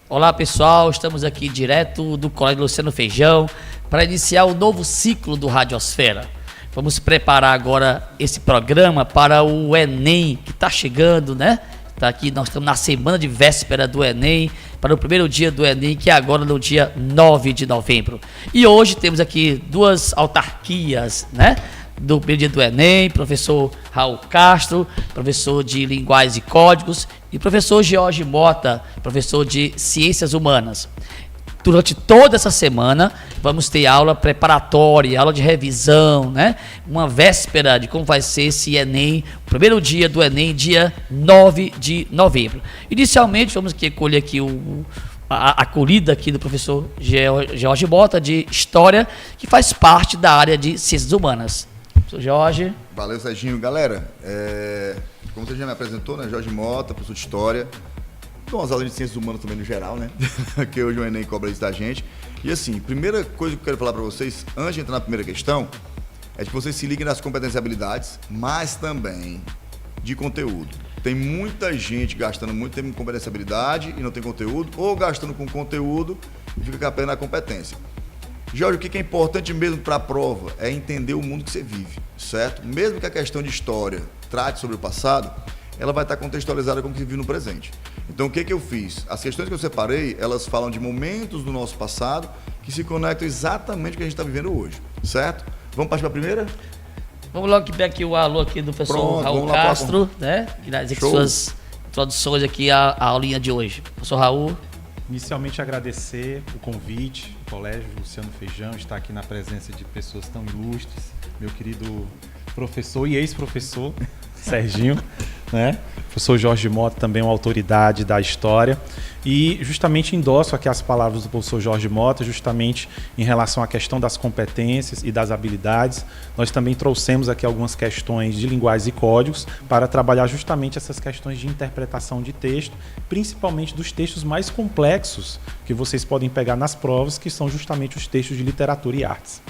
Olá pessoal, estamos aqui direto do Colégio Luciano Feijão para iniciar o novo ciclo do Radiosfera. Vamos preparar agora esse programa para o Enem que está chegando, né? Tá aqui, nós estamos na semana de véspera do Enem, para o primeiro dia do Enem, que é agora no dia 9 de novembro. E hoje temos aqui duas autarquias, né? Do primeiro dia do Enem, professor Raul Castro, professor de Linguagens e Códigos, e professor Jorge Mota, professor de Ciências Humanas. Durante toda essa semana, vamos ter aula preparatória, aula de revisão, né? Uma véspera de como vai ser esse Enem, o primeiro dia do Enem, dia 9 de novembro. Inicialmente, vamos colher aqui a acolhida aqui do professor Jorge Mota, de História, que faz parte da área de Ciências Humanas. Professor Jorge. Valeu, Serginho. Galera, como você já me apresentou, né? Jorge Mota, professor de História. Dou umas aulas de Ciências Humanas também no geral, né? Que hoje o Enem cobra isso da gente. E assim, primeira coisa que eu quero falar para vocês, antes de entrar na primeira questão, é que vocês se liguem nas competências e habilidades, mas também de conteúdo. Tem muita gente gastando muito tempo com competência e habilidade e não tem conteúdo, ou gastando com conteúdo e fica capendo na competência. Jorge, o que é importante mesmo para a prova é entender o mundo que você vive, certo? Mesmo que a questão de história trate sobre o passado, ela vai estar contextualizada com o que vive no presente. Então, o que eu fiz? As questões que eu separei, elas falam de momentos do nosso passado que se conectam exatamente com o que a gente está vivendo hoje, certo? Vamos partir para a primeira? Vamos logo que pegar aqui o alô aqui do professor Raul Castro, né? Que dá as suas introduções aqui à aulinha de hoje. Professor Raul. Inicialmente agradecer o convite, o Colégio Luciano Feijão, estar aqui na presença de pessoas tão ilustres, meu querido professor e ex-professor Serginho, né? Professor Jorge Mota, também uma autoridade da história, e justamente endosso aqui as palavras do professor Jorge Mota, justamente em relação à questão das competências e das habilidades. Nós também trouxemos aqui algumas questões de linguagens e códigos para trabalhar justamente essas questões de interpretação de texto, principalmente dos textos mais complexos que vocês podem pegar nas provas, que são justamente os textos de literatura e artes.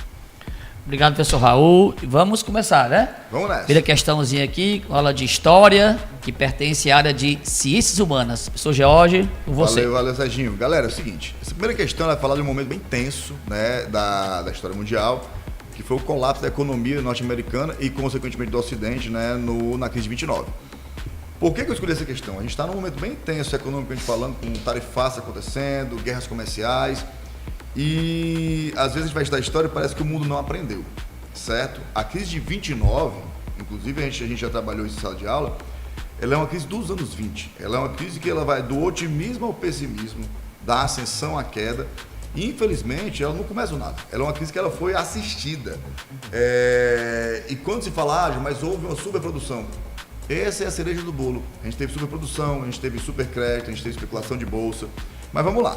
Obrigado, professor Raul. Vamos começar, né? Vamos nessa. Primeira questãozinha aqui, aula de História, que pertence à área de Ciências Humanas. Professor Jorge, com você. Valeu, Serginho. Galera, é o seguinte, essa primeira questão vai falar de um momento bem tenso, né, da história mundial, que foi o colapso da economia norte-americana e, consequentemente, do Ocidente, né, na crise de 29. Por que eu escolhi essa questão? A gente está num momento bem tenso economicamente falando, com tarifaças acontecendo, guerras comerciais. E às vezes a gente vai estudar história e parece que o mundo não aprendeu, certo? A crise de 29, inclusive a gente já trabalhou isso em sala de aula, ela é uma crise dos anos 20. Ela é uma crise que ela vai do otimismo ao pessimismo, da ascensão à queda. E infelizmente ela não começa do nada. Ela é uma crise que ela foi assistida. E quando se fala, mas houve uma superprodução. Essa é a cereja do bolo. A gente teve superprodução, a gente teve supercrédito, a gente teve especulação de bolsa. Mas vamos lá.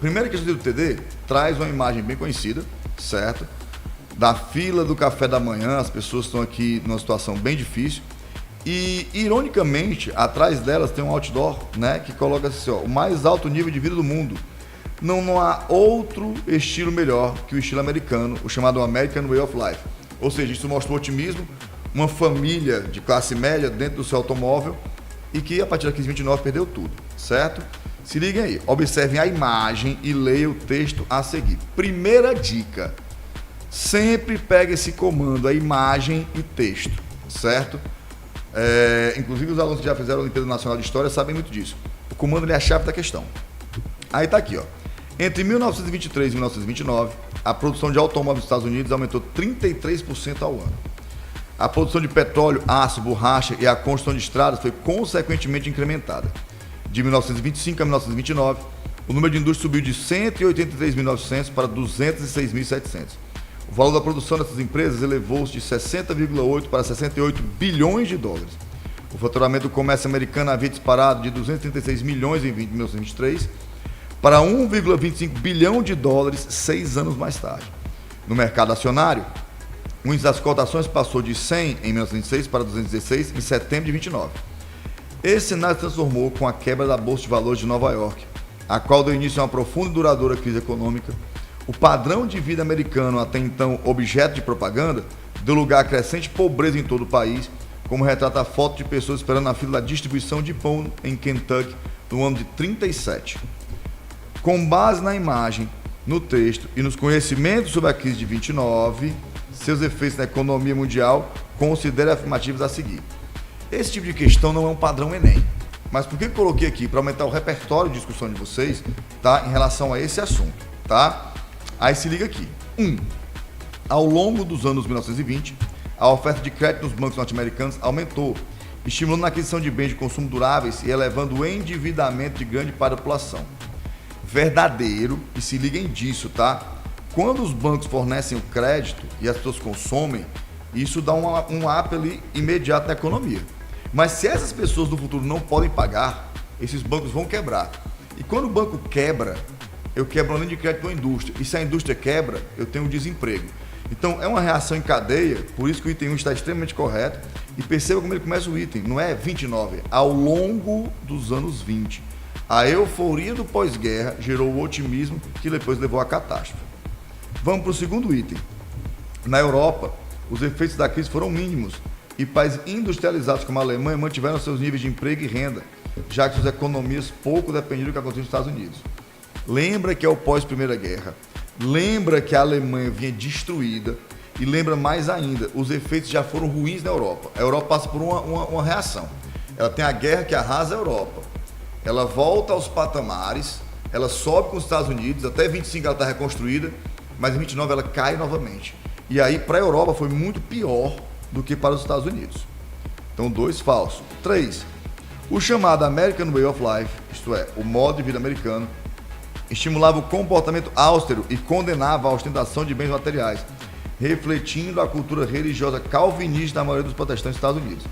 Primeira questão do TD traz uma imagem bem conhecida, certo? Da fila do café da manhã, as pessoas estão aqui numa situação bem difícil. E, ironicamente, atrás delas tem um outdoor, né, que coloca assim, ó, o mais alto nível de vida do mundo. Não há outro estilo melhor que o estilo americano, o chamado American Way of Life. Ou seja, isso mostra o otimismo, uma família de classe média dentro do seu automóvel e que, a partir da crise 29, perdeu tudo, certo? Se liguem aí, observem a imagem e leiam o texto a seguir. Primeira dica, sempre pegue esse comando, a imagem e texto, certo? Inclusive os alunos que já fizeram a Olimpíada Nacional de História sabem muito disso. O comando é a chave da questão. Aí tá aqui, ó. Entre 1923 e 1929, a produção de automóveis nos Estados Unidos aumentou 33% ao ano. A produção de petróleo, aço, borracha e a construção de estradas foi consequentemente incrementada. De 1925 a 1929, o número de indústrias subiu de 183.900 para 206.700. O valor da produção dessas empresas elevou-se de 60,8 para 68 bilhões de dólares. O faturamento do comércio americano havia disparado de 236 milhões em 1923 para 1,25 bilhão de dólares 6 anos mais tarde. No mercado acionário, o índice das cotações passou de 100 em 1906 para 216 em setembro de 29. Esse cenário se transformou com a quebra da Bolsa de Valores de Nova York, a qual deu início a uma profunda e duradoura crise econômica. O padrão de vida americano, até então objeto de propaganda, deu lugar à crescente pobreza em todo o país, como retrata a foto de pessoas esperando na fila da distribuição de pão em Kentucky no ano de 37. Com base na imagem, no texto e nos conhecimentos sobre a crise de 29, seus efeitos na economia mundial, considere afirmativas a seguir. Esse tipo de questão não é um padrão Enem, mas por que eu coloquei aqui? Para aumentar o repertório de discussão de vocês, tá? Em relação a esse assunto, tá? Aí se liga aqui. 1. Ao longo dos anos 1920, a oferta de crédito nos bancos norte-americanos aumentou, estimulando a aquisição de bens de consumo duráveis e elevando o endividamento de grande parte da população. Verdadeiro, e se liguem disso, tá? Quando os bancos fornecem o crédito e as pessoas consomem, isso dá um up ali imediato na economia. Mas se essas pessoas no futuro não podem pagar, esses bancos vão quebrar. E quando o banco quebra, eu quebro a linha de crédito da indústria. E se a indústria quebra, eu tenho desemprego. Então é uma reação em cadeia, por isso que o item 1 está extremamente correto. E perceba como ele começa o item, não é 29, ao longo dos anos 20. A euforia do pós-guerra gerou o otimismo que depois levou à catástrofe. Vamos para o segundo item. Na Europa, os efeitos da crise foram mínimos e países industrializados como a Alemanha mantiveram seus níveis de emprego e renda, já que suas economias pouco dependiam do que acontecia nos Estados Unidos. Lembra que é o pós-Primeira Guerra, lembra que a Alemanha vinha destruída e lembra mais ainda, os efeitos já foram ruins na Europa. A Europa passa por uma reação. Ela tem a guerra que arrasa a Europa, ela volta aos patamares, ela sobe com os Estados Unidos, até 25 ela está reconstruída, mas em 29 ela cai novamente. E aí para a Europa foi muito pior do que para os Estados Unidos. Então 2 falso. 3. O chamado American Way of Life, isto é, o modo de vida americano, estimulava o comportamento austero e condenava a ostentação de bens materiais, refletindo a cultura religiosa calvinista da maioria dos protestantes dos Estados Unidos.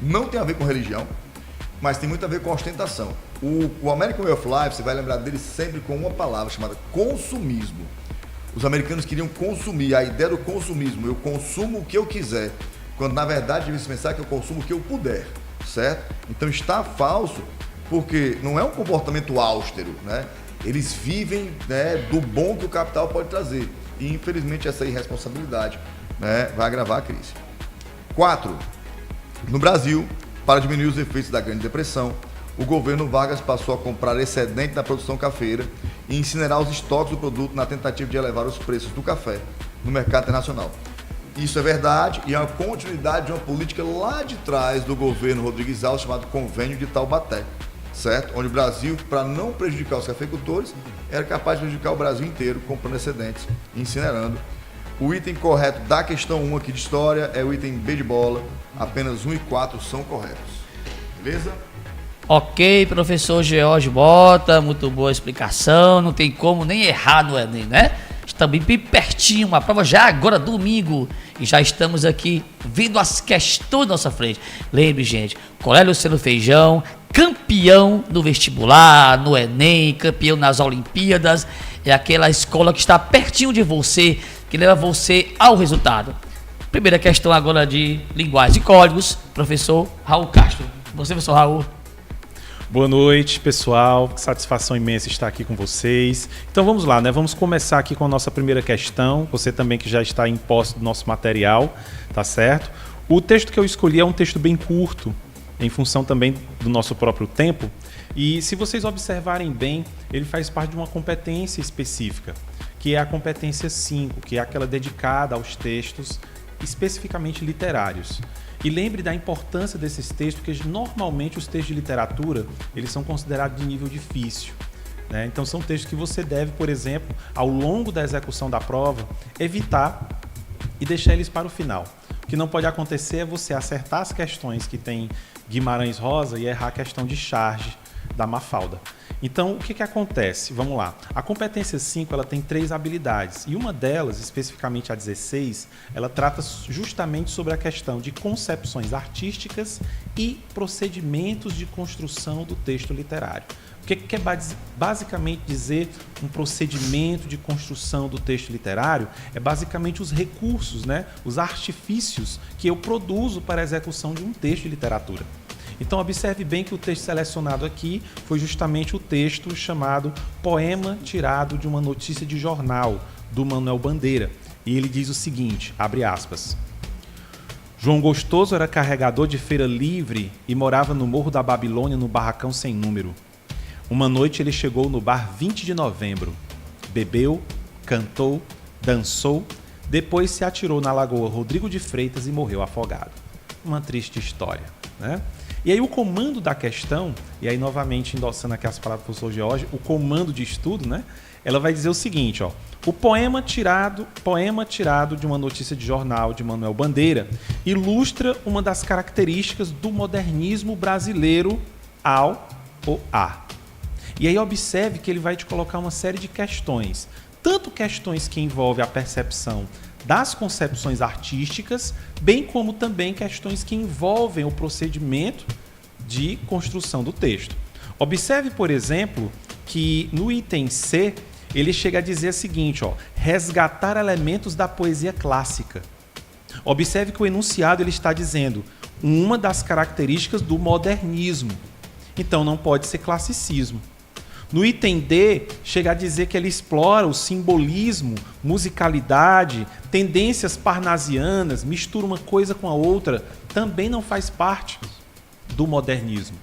Não tem a ver com religião, mas tem muito a ver com ostentação. O American Way of Life, você vai lembrar dele sempre com uma palavra chamada consumismo. Os americanos queriam consumir, a ideia do consumismo, eu consumo o que eu quiser, quando na verdade deve se pensar que eu consumo o que eu puder, certo? Então está falso, porque não é um comportamento austero, né? Eles vivem, né, do bom que o capital pode trazer. E infelizmente essa irresponsabilidade, né, vai agravar a crise. 4. No Brasil, para diminuir os efeitos da Grande Depressão, o governo Vargas passou a comprar excedente da produção cafeira e incinerar os estoques do produto na tentativa de elevar os preços do café no mercado internacional. Isso é verdade e é uma continuidade de uma política lá de trás do governo Rodrigues Alves, chamado Convênio de Taubaté, certo? Onde o Brasil, para não prejudicar os cafeicultores, era capaz de prejudicar o Brasil inteiro comprando excedentes e incinerando. O item correto da questão 1 aqui de história é o item B de bola, apenas 1 e 4 são corretos. Beleza? Ok, professor George Bota, muito boa explicação, não tem como nem errar no Enem, né? Estamos bem pertinho, a prova já agora domingo e já estamos aqui vendo as questões na nossa frente. Lembre, gente, Colégio Luciano Feijão, campeão no vestibular, no Enem, campeão nas Olimpíadas, é aquela escola que está pertinho de você, que leva você ao resultado. Primeira questão agora de linguagem e códigos, professor Raul Castro. Você, professor Raul. Boa noite, pessoal. Que satisfação imensa estar aqui com vocês. Então vamos lá, né? Vamos começar aqui com a nossa primeira questão. Você também que já está em posse do nosso material, tá certo? O texto que eu escolhi é um texto bem curto, em função também do nosso próprio tempo. E se vocês observarem bem, ele faz parte de uma competência específica, que é a competência 5, que é aquela dedicada aos textos especificamente literários. E lembre da importância desses textos, porque normalmente os textos de literatura, eles são considerados de nível difícil, né? Então são textos que você deve, por exemplo, ao longo da execução da prova, evitar e deixar eles para o final. O que não pode acontecer é você acertar as questões que tem Guimarães Rosa e errar a questão de charge da Mafalda. Então, o que acontece? Vamos lá. A competência 5 ela tem 3 habilidades e uma delas, especificamente a 16, ela trata justamente sobre a questão de concepções artísticas e procedimentos de construção do texto literário. O que quer basicamente dizer um procedimento de construção do texto literário? É basicamente os recursos, né? Os artifícios que eu produzo para a execução de um texto de literatura. Então, observe bem que o texto selecionado aqui foi justamente o texto chamado Poema Tirado de uma Notícia de Jornal, do Manuel Bandeira. E ele diz o seguinte, abre aspas, João Gostoso era carregador de feira livre e morava no Morro da Babilônia, no barracão sem número. Uma noite ele chegou no bar 20 de novembro. Bebeu, cantou, dançou, depois se atirou na Lagoa Rodrigo de Freitas e morreu afogado. Uma triste história, né? E aí o comando da questão, e aí novamente endossando aqui as palavras do professor George, o comando de estudo, né? Ela vai dizer o seguinte, ó, o poema tirado de uma notícia de jornal de Manuel Bandeira ilustra uma das características do modernismo brasileiro ao ou a. E aí observe que ele vai te colocar uma série de questões, tanto questões que envolvem a percepção das concepções artísticas, bem como também questões que envolvem o procedimento de construção do texto. Observe, por exemplo, que no item C, ele chega a dizer o seguinte, ó, resgatar elementos da poesia clássica. Observe que o enunciado ele está dizendo uma das características do modernismo. Então não pode ser classicismo. No item D, chega a dizer que ele explora o simbolismo, musicalidade, tendências parnasianas, mistura uma coisa com a outra, também não faz parte do modernismo.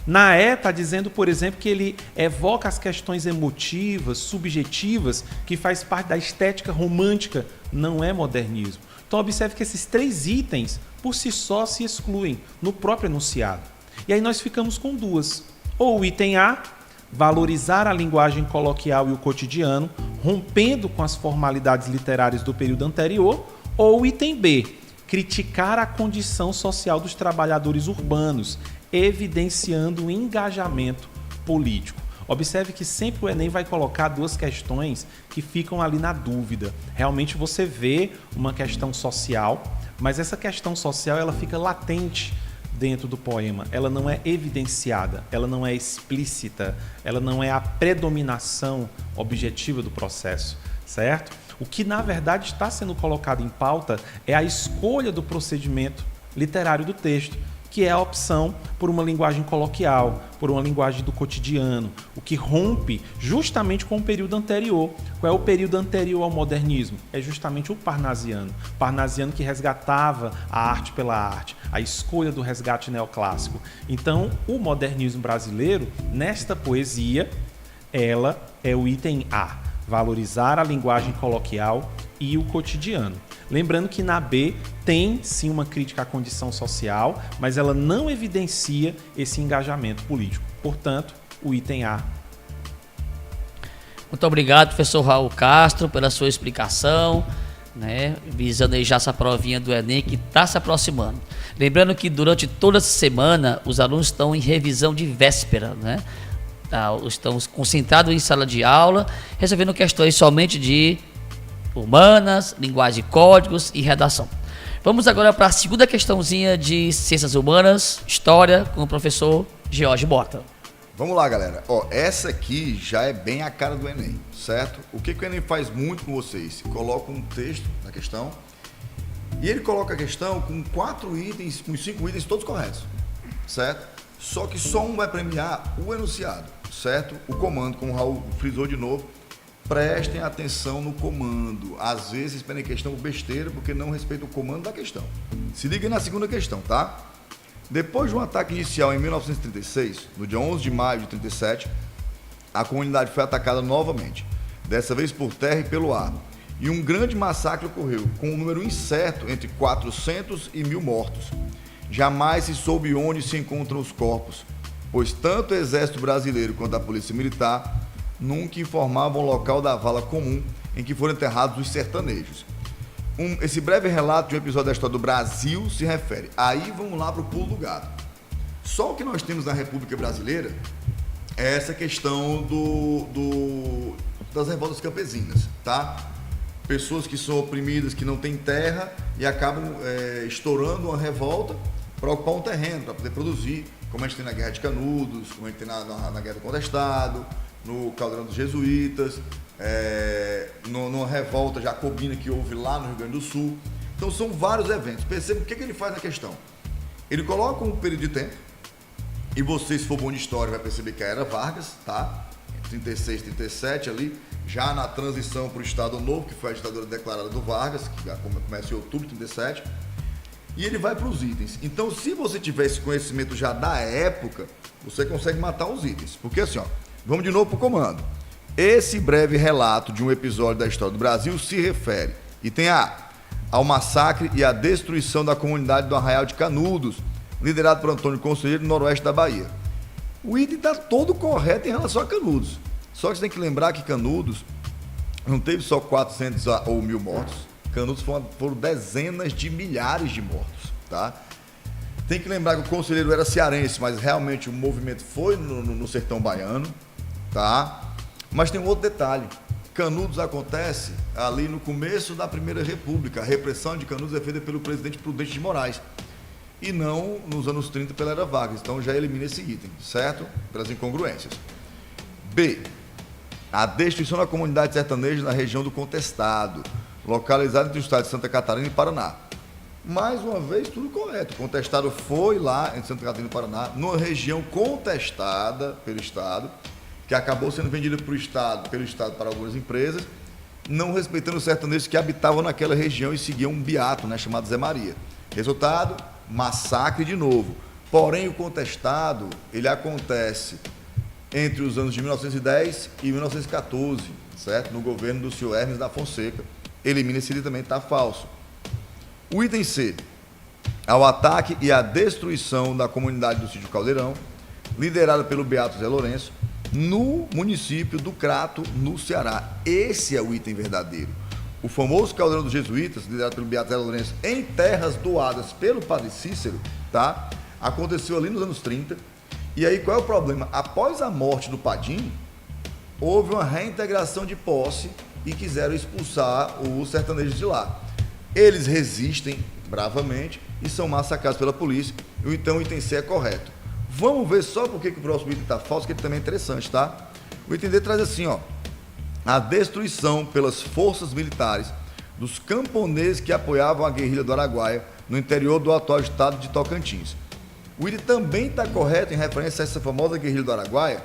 Na E, está dizendo, por exemplo, que ele evoca as questões emotivas, subjetivas, que faz parte da estética romântica, não é modernismo. Então, observe que esses 3 itens, por si só, se excluem no próprio enunciado. E aí nós ficamos com 2. Ou o item A, valorizar a linguagem coloquial e o cotidiano, rompendo com as formalidades literárias do período anterior, ou o item B, criticar a condição social dos trabalhadores urbanos, evidenciando o engajamento político. Observe que sempre o Enem vai colocar 2 questões que ficam ali na dúvida. Realmente você vê uma questão social, mas essa questão social ela fica latente dentro do poema, ela não é evidenciada, ela não é explícita, ela não é a predominação objetiva do processo, certo? O que, na verdade, está sendo colocado em pauta é a escolha do procedimento literário do texto, que é a opção por uma linguagem coloquial, por uma linguagem do cotidiano, o que rompe justamente com o período anterior. Qual é o período anterior ao modernismo? É justamente o parnasiano. Parnasiano que resgatava a arte pela arte, a escolha do resgate neoclássico. Então, o modernismo brasileiro, nesta poesia, ela é o item A, valorizar a linguagem coloquial e o cotidiano. Lembrando que na B tem sim uma crítica à condição social, mas ela não evidencia esse engajamento político. Portanto, o item A. Muito obrigado, professor Raul Castro, pela sua explicação, né, visando aí já essa provinha do Enem que está se aproximando. Lembrando que durante toda essa semana os alunos estão em revisão de véspera, né? Estão concentrados em sala de aula, resolvendo questões somente de humanas, linguagem de códigos e redação. Vamos agora para a segunda questãozinha de ciências humanas, história, com o professor George Bota. Vamos lá, galera. Ó, essa aqui já é bem a cara do Enem, certo? O que o Enem faz muito com vocês? Coloca um texto na questão e ele coloca a questão com 4 itens, com 5 itens todos corretos, certo? Só que só um vai premiar o enunciado, certo? O comando, como o Raul frisou de novo, prestem atenção no comando. Às vezes pedem questão por besteira porque não respeitam o comando da questão. Se liga na segunda questão, tá? Depois de um ataque inicial em 1936, no dia 11 de maio de 37, a comunidade foi atacada novamente, dessa vez por terra e pelo ar. E um grande massacre ocorreu, com um número incerto entre 400 e 1.000 mortos. Jamais se soube onde se encontram os corpos, pois tanto o Exército Brasileiro quanto a Polícia Militar nunca informavam o local da vala comum em que foram enterrados os sertanejos. Esse breve relato de um episódio da história do Brasil se refere. Aí vamos lá para o pulo do gato. Só o que nós temos na República Brasileira é essa questão das revoltas campesinas, tá? Pessoas que são oprimidas, que não têm terra e acabam estourando uma revolta para ocupar um terreno, para poder produzir, como a gente tem na Guerra de Canudos, como a gente tem na Guerra do Contestado, no Caldeirão dos Jesuítas, numa revolta jacobina que houve lá no Rio Grande do Sul. Então são vários eventos. Perceba o que ele faz na questão. Ele coloca um período de tempo, e você, se for bom de história, vai perceber que a era Vargas, tá? 36, 37 ali, já na transição para o Estado Novo, que foi a ditadura declarada do Vargas, que começa em outubro de 37, e ele vai para os itens. Então, se você tiver esse conhecimento já da época, você consegue matar os itens. Porque assim, ó, vamos de novo para o comando. Esse breve relato de um episódio da história do Brasil se refere, item A, ao massacre e à destruição da comunidade do Arraial de Canudos, liderado por Antônio Conselheiro, no noroeste da Bahia. O item está todo correto em relação a Canudos. Só que você tem que lembrar que Canudos não teve só 400 ou 1.000 mortos. Canudos foram dezenas de milhares de mortos, tá? Tem que lembrar que o conselheiro era cearense, mas realmente o movimento foi no sertão baiano, tá? Mas tem um outro detalhe. Canudos acontece ali no começo da Primeira República. A repressão de Canudos é feita pelo presidente Prudente de Moraes e não nos anos 30 pela era Vargas. Então já elimina esse item, certo? Pelas incongruências. B. A destruição da comunidade sertaneja na região do Contestado, localizada entre os estados de Santa Catarina e Paraná. Mais uma vez, tudo correto. O Contestado foi lá em Santa Catarina e Paraná, numa região contestada pelo Estado, que acabou sendo vendida pelo Estado para algumas empresas, não respeitando os sertanejos que habitavam naquela região e seguiam um beato, né, chamado Zé Maria. Resultado, massacre de novo. Porém, o Contestado, ele acontece entre os anos de 1910 e 1914, certo? No governo do senhor Hermes da Fonseca. Elimina esse item também, está falso. O item C, ao ataque e à destruição da comunidade do sítio Caldeirão, liderada pelo beato Zé Lourenço, no município do Crato, no Ceará. Esse é o item verdadeiro. O famoso Caldeirão dos Jesuítas, liderado pelo beato Zé Lourenço, em terras doadas pelo padre Cícero, tá? Aconteceu ali nos anos 30. E aí qual é o problema? Após a morte do Padim, houve uma reintegração de posse e quiseram expulsar os sertanejos de lá. Eles resistem bravamente e são massacrados pela polícia. Então o item C é correto. Vamos ver só por que o próximo item está falso, que ele também é interessante, tá? O item D traz assim, ó. A destruição pelas forças militares dos camponeses que apoiavam a guerrilha do Araguaia no interior do atual estado de Tocantins. O item também está correto em referência a essa famosa guerrilha do Araguaia,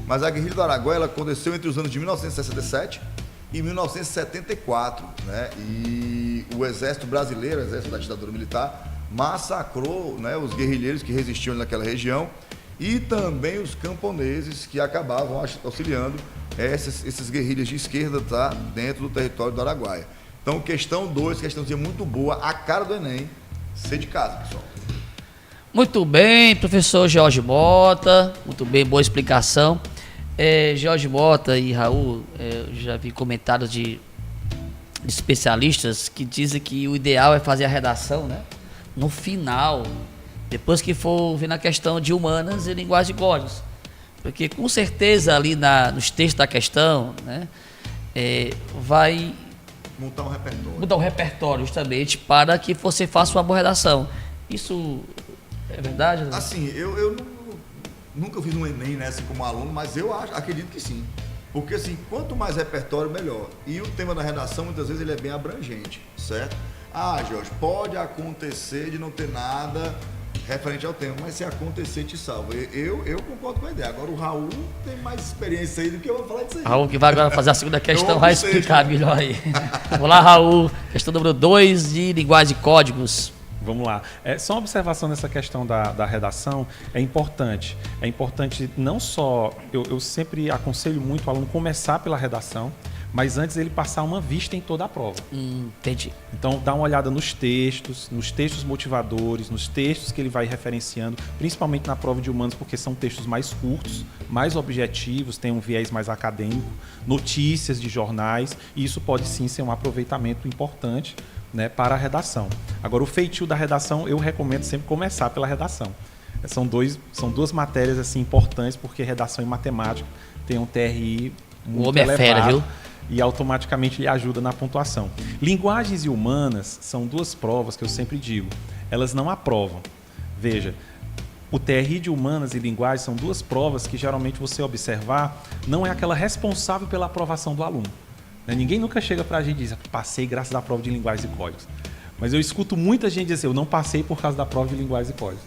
mas a guerrilha do Araguaia ela aconteceu entre os anos de 1967 e 1974, né? E o exército brasileiro, o exército da ditadura militar, massacrou, né, os guerrilheiros que resistiam naquela região e também os camponeses que acabavam auxiliando essas guerrilhas de esquerda, tá, dentro do território do Araguaia. Então, questão 2, questãozinha muito boa, a cara do Enem, ser de casa, pessoal. Muito bem, professor Jorge Mota, muito bem, boa explicação. Jorge Mota e Raul, eu já vi comentários de especialistas que dizem que o ideal é fazer a redação, né, no final, depois que for vir na questão de humanas e linguagem de códigos. Porque com certeza ali nos textos da questão, né, vai montar um repertório. Mudar um repertório justamente para que você faça uma boa redação. Isso é verdade? Né? Assim, eu nunca fiz um Enem, né, assim, como aluno, mas eu acredito que sim. Porque assim, quanto mais repertório, melhor. E o tema da redação, muitas vezes, ele é bem abrangente, certo? Ah, Jorge, pode acontecer de não ter nada referente ao tema, mas se acontecer, te salva. Eu concordo com a ideia. Agora o Raul tem mais experiência aí do que eu vou falar disso aí. Raul, que vai agora fazer a segunda questão, vai explicar melhor aí. Vamos lá, Raul. Questão número 2 de linguagem de códigos. Vamos lá. Só uma observação nessa questão da redação é importante. É importante não só... Eu sempre aconselho muito o aluno começar pela redação, mas antes ele passar uma vista em toda a prova. Entendi. Então, dá uma olhada nos textos motivadores, nos textos que ele vai referenciando, principalmente na prova de humanos, porque são textos mais curtos, mais objetivos, tem um viés mais acadêmico, notícias de jornais, e isso pode sim ser um aproveitamento importante, né, para a redação. Agora, o feitio da redação, eu recomendo sempre começar pela redação. São duas matérias assim, importantes, porque redação e matemática tem um TRI muito homem é elevado, fera, viu? e automaticamente lhe ajuda na pontuação. Linguagens e humanas são duas provas que eu sempre digo, elas não aprovam. Veja, o TRI de humanas e linguagens são duas provas que geralmente você observar não é aquela responsável pela aprovação do aluno. Ninguém nunca chega para a gente e diz, passei graças à prova de linguagens e códigos. Mas eu escuto muita gente dizer, eu não passei por causa da prova de linguagens e códigos.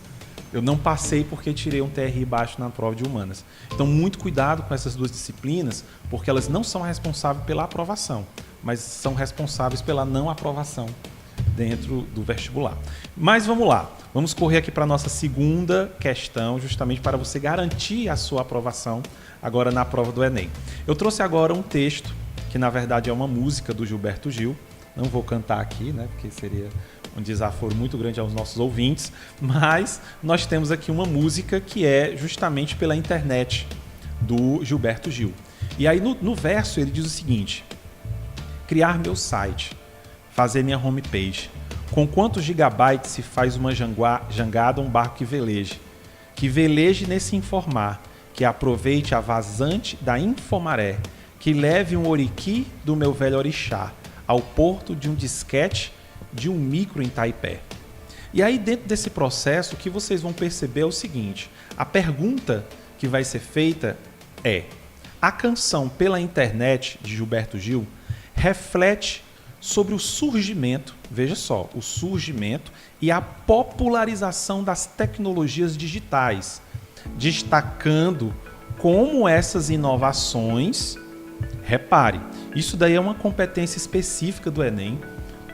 Eu não passei porque tirei um TRI baixo na prova de humanas. Então, muito cuidado com essas duas disciplinas, porque elas não são responsáveis pela aprovação, mas são responsáveis pela não aprovação dentro do vestibular. Mas vamos lá. Vamos correr aqui para a nossa segunda questão, justamente para você garantir a sua aprovação agora na prova do Enem. Eu trouxe agora um texto, que na verdade é uma música do Gilberto Gil. Não vou cantar aqui, né, porque seria um desaforo muito grande aos nossos ouvintes, mas nós temos aqui uma música que é justamente pela internet do Gilberto Gil. E aí no verso ele diz o seguinte: criar meu site, fazer minha homepage, com quantos gigabytes se faz uma jangada, um barco que veleje nesse informar, que aproveite a vazante da infomaré, que leve um oriqui do meu velho orixá ao porto de um disquete de um micro em Taipé. E aí dentro desse processo o que vocês vão perceber é o seguinte, a pergunta que vai ser feita é: a canção pela internet de Gilberto Gil reflete sobre o surgimento, veja só, o surgimento e a popularização das tecnologias digitais, destacando como essas inovações, repare, isso daí é uma competência específica do Enem,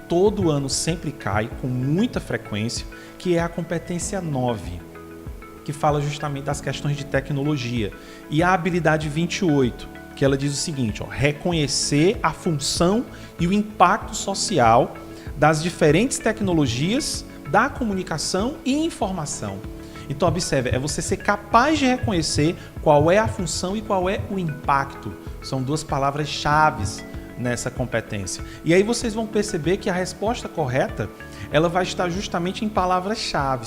todo ano sempre cai com muita frequência, que é a competência 9, que fala justamente das questões de tecnologia, e a habilidade 28, que ela diz o seguinte, ó, reconhecer a função e o impacto social das diferentes tecnologias da comunicação e informação. Então, observe, é você ser capaz de reconhecer qual é a função e qual é o impacto. São duas palavras-chave nessa competência. E aí vocês vão perceber que a resposta correta, ela vai estar justamente em palavras-chave.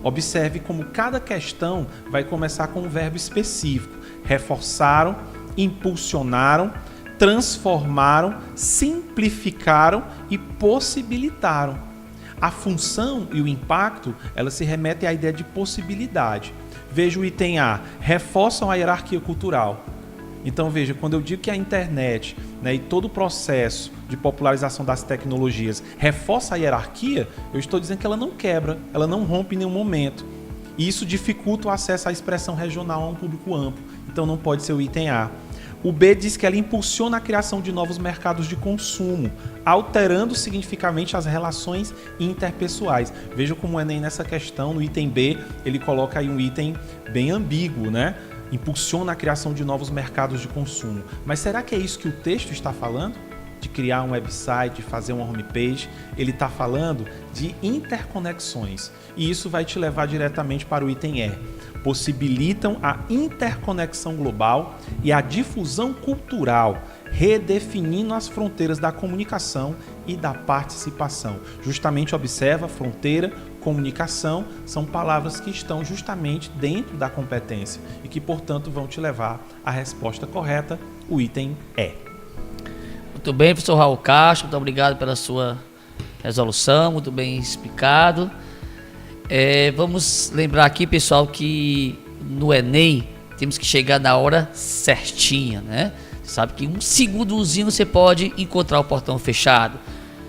Observe como cada questão vai começar com um verbo específico. Reforçaram, impulsionaram, transformaram, simplificaram e possibilitaram. A função e o impacto, elas se remetem à ideia de possibilidade. Veja o item A, reforçam a hierarquia cultural. Então veja, quando eu digo que a internet, né, e todo o processo de popularização das tecnologias reforça a hierarquia, eu estou dizendo que ela não quebra, ela não rompe em nenhum momento. E isso dificulta o acesso à expressão regional a um público amplo. Então não pode ser o item A. O B diz que ela impulsiona a criação de novos mercados de consumo, alterando significativamente as relações interpessoais. Veja como o Enem nessa questão, no item B, ele coloca aí um item bem ambíguo, né? Impulsiona a criação de novos mercados de consumo. Mas será que é isso que o texto está falando? De criar um website, de fazer uma homepage? Ele está falando de interconexões. E isso vai te levar diretamente para o item E. Possibilitam a interconexão global e a difusão cultural, redefinindo as fronteiras da comunicação e da participação. Justamente observa, fronteira, comunicação, são palavras que estão justamente dentro da competência e que, portanto, vão te levar à resposta correta, o item E. Muito bem, professor Raul Castro, muito obrigado pela sua resolução, muito bem explicado. Vamos lembrar aqui, pessoal, que no Enem temos que chegar na hora certinha, né? Você sabe que um segundozinho você pode encontrar o portão fechado.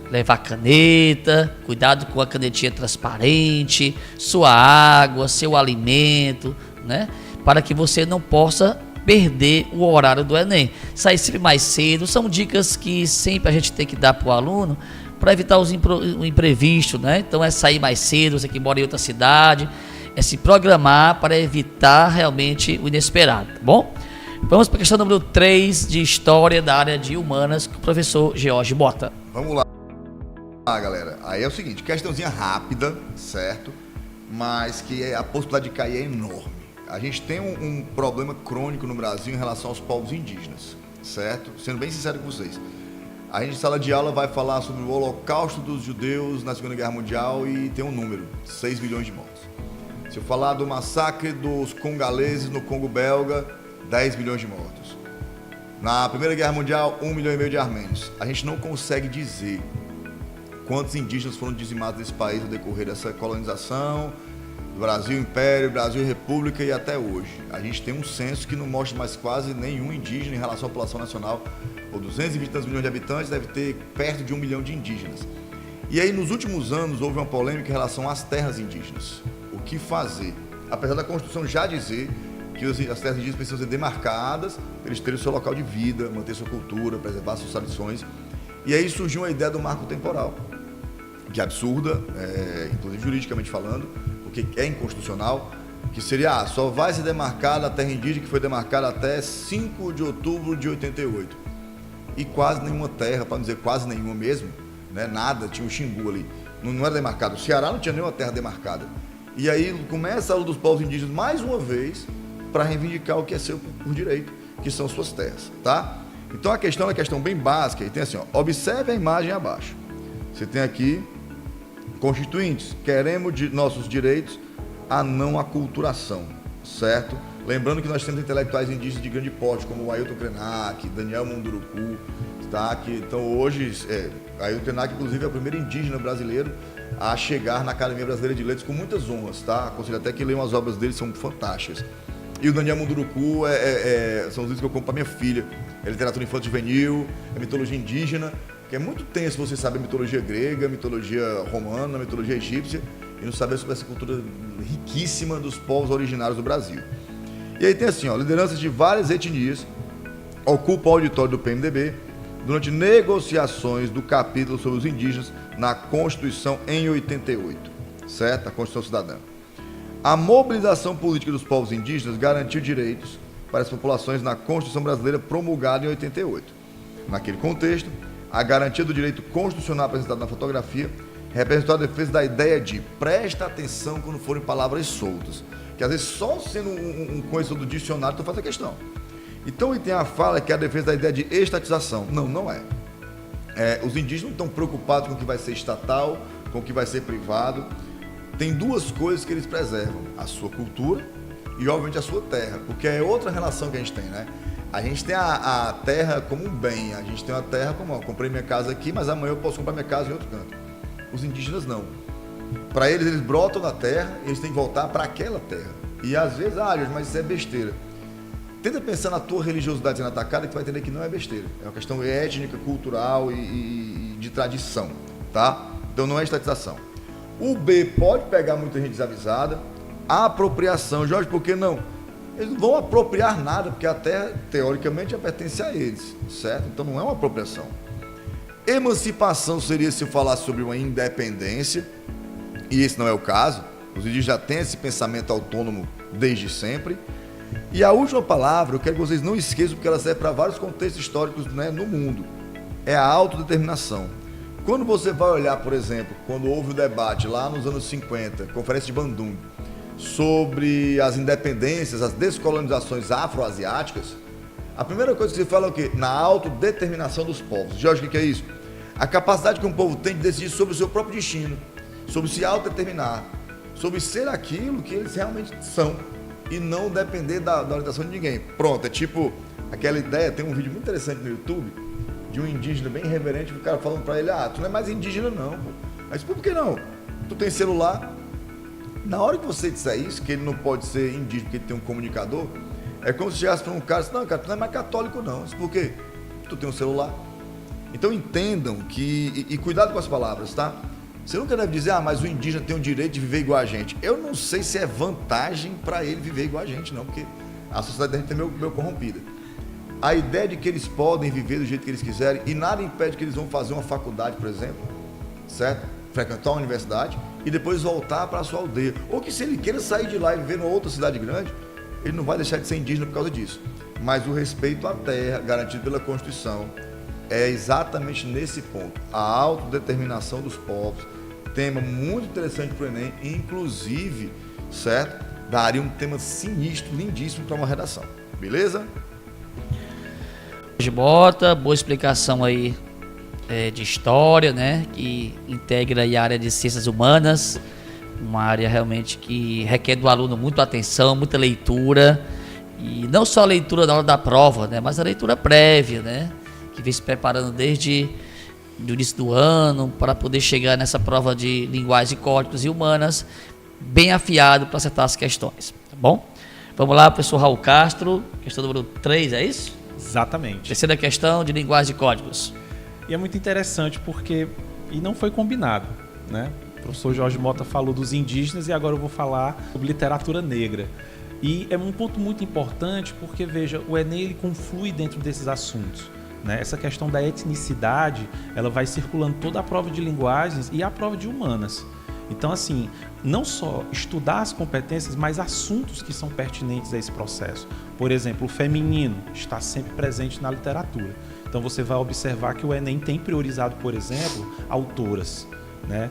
Levar caneta, cuidado com a canetinha transparente, sua água, seu alimento, né? Para que você não possa perder o horário do Enem. Sair sempre mais cedo, são dicas que sempre a gente tem que dar para o aluno, para evitar o imprevisto, né? Então é sair mais cedo, você que mora em outra cidade, é se programar para evitar realmente o inesperado, tá bom? Vamos para a questão número 3 de História da área de Humanas, com o professor George Bota. Vamos lá, galera. Aí é o seguinte, questãozinha rápida, certo? Mas que a possibilidade de cair é enorme. A gente tem um problema crônico no Brasil em relação aos povos indígenas, certo? Sendo bem sincero com vocês. A gente, em sala de aula, vai falar sobre o holocausto dos judeus na Segunda Guerra Mundial e tem um número, 6 milhões de mortos. Se eu falar do massacre dos congaleses no Congo belga, 10 milhões de mortos. Na Primeira Guerra Mundial, 1,5 milhão de armênios. A gente não consegue dizer quantos indígenas foram dizimados nesse país no decorrer dessa colonização, do Brasil Império, Brasil República e até hoje. A gente tem um censo que não mostra mais quase nenhum indígena em relação à população nacional. Por 220 milhões de habitantes, deve ter perto de 1 milhão de indígenas. E aí, nos últimos anos, houve uma polêmica em relação às terras indígenas. O que fazer? Apesar da Constituição já dizer que as terras indígenas precisam ser demarcadas, para eles terem o seu local de vida, manter sua cultura, preservar suas tradições. E aí surgiu a ideia do marco temporal, que é absurda, inclusive juridicamente falando, porque é inconstitucional, que seria, só vai ser demarcada a terra indígena que foi demarcada até 5 de outubro de 88. E quase nenhuma terra, para não dizer quase nenhuma mesmo, né, nada, tinha um Xingu ali, não era demarcado. O Ceará não tinha nenhuma terra demarcada. E aí começa a luta dos povos indígenas mais uma vez para reivindicar o que é seu por direito, que são suas terras, tá? Então a questão é uma questão bem básica, e tem assim, ó, observe a imagem abaixo. Você tem aqui, constituintes, queremos nossos direitos à não aculturação, certo? Lembrando que nós temos intelectuais indígenas de grande porte, como o Ailton Krenak, Daniel Munduruku, tá? Que, então hoje, Ailton Krenak, inclusive, é o primeiro indígena brasileiro a chegar na Academia Brasileira de Letras com muitas honras, tá? Aconselho até que leiam as obras dele, são fantásticas. E o Daniel Munduruku são os livros que eu compro para minha filha. É literatura infantil juvenil, é mitologia indígena, que é muito tenso você saber mitologia grega, mitologia romana, mitologia egípcia, e não saber sobre essa cultura riquíssima dos povos originários do Brasil. E aí tem assim, ó, lideranças de várias etnias ocupam o auditório do PMDB durante negociações do capítulo sobre os indígenas na Constituição em 88, certo? A Constituição Cidadã. A mobilização política dos povos indígenas garantiu direitos para as populações na Constituição brasileira promulgada em 88. Naquele contexto, a garantia do direito constitucional apresentado na fotografia representou a defesa da ideia de presta atenção quando forem palavras soltas, que às vezes só sendo um conhecedor do dicionário tu faz a questão. Então, e tem a fala que é a defesa da ideia de estatização. Não é. Os indígenas não estão preocupados com o que vai ser estatal, com o que vai ser privado. Tem duas coisas que eles preservam: a sua cultura e, obviamente, a sua terra, porque é outra relação que a gente tem, né? A gente tem a terra como um bem, a gente tem a terra como, ó, comprei minha casa aqui, mas amanhã eu posso comprar minha casa em outro canto. Os indígenas não. Para eles brotam da terra, eles têm que voltar para aquela terra. E às vezes, mas isso é besteira. Tenta pensar na tua religiosidade sendo atacada, que tu vai entender que não é besteira. É uma questão étnica, cultural e de tradição, tá? Então não é estatização. O B pode pegar muita gente desavisada. A apropriação, Jorge, por que não? Eles não vão apropriar nada, porque a terra, teoricamente, já pertence a eles, certo? Então não é uma apropriação. Emancipação seria se eu falasse sobre uma independência, e esse não é o caso. Os indígenas já têm esse pensamento autônomo desde sempre. E a última palavra, eu quero que vocês não esqueçam, porque ela serve para vários contextos históricos, né, no mundo, é a autodeterminação. Quando você vai olhar, por exemplo, quando houve o debate lá nos anos 50, Conferência de Bandung, sobre as independências, as descolonizações afroasiáticas, a primeira coisa que se fala é o quê? Na autodeterminação dos povos. Jorge, o que é isso? A capacidade que um povo tem de decidir sobre o seu próprio destino, sobre se autodeterminar, sobre ser aquilo que eles realmente são e não depender da orientação de ninguém. Pronto, é tipo aquela ideia, tem um vídeo muito interessante no YouTube de um indígena bem reverente, o cara falando pra ele, tu não é mais indígena não, pô. Aí por que não? Tu tem celular? Na hora que você disser isso, que ele não pode ser indígena porque ele tem um comunicador, é como se chegasse para um cara e disse, não, cara, tu não é mais católico não. Por quê? Tu tem um celular. Então entendam que, e cuidado com as palavras, tá? Você nunca deve dizer, mas o indígena tem o direito de viver igual a gente. Eu não sei se é vantagem para ele viver igual a gente, não, porque a sociedade da gente é meio corrompida. A ideia de que eles podem viver do jeito que eles quiserem e nada impede que eles vão fazer uma faculdade, por exemplo, certo? Frequentar uma universidade e depois voltar para a sua aldeia. Ou que se ele queira sair de lá e viver em outra cidade grande, ele não vai deixar de ser indígena por causa disso. Mas o respeito à terra, garantido pela Constituição, é exatamente nesse ponto. A autodeterminação dos povos, tema muito interessante para o Enem, inclusive, certo? Daria um tema sinistro, lindíssimo para uma redação. Beleza? Bota, boa explicação aí de história, né? Que integra aí a área de ciências humanas. uma área realmente que requer do aluno muita atenção, muita leitura, e não só a leitura na hora da prova, né, mas a leitura prévia, né, que vem se preparando desde o início do ano para poder chegar nessa prova de linguagem, códigos e humanas bem afiado para acertar as questões, tá bom? Vamos lá, professor Raul Castro, questão número 3, é isso? Exatamente. Terceira questão de linguagem e códigos. E é muito interessante porque, e não foi combinado, né? O professor Jorge Mota falou dos indígenas e agora eu vou falar sobre literatura negra. E é um ponto muito importante porque, veja, o Enem ele conflui dentro desses assuntos, né? Essa questão da etnicidade, ela vai circulando toda a prova de linguagens e a prova de humanas. Então, assim, não só estudar as competências, mas assuntos que são pertinentes a esse processo. Por exemplo, o feminino está sempre presente na literatura. Então, você vai observar que o Enem tem priorizado, por exemplo, autoras, né?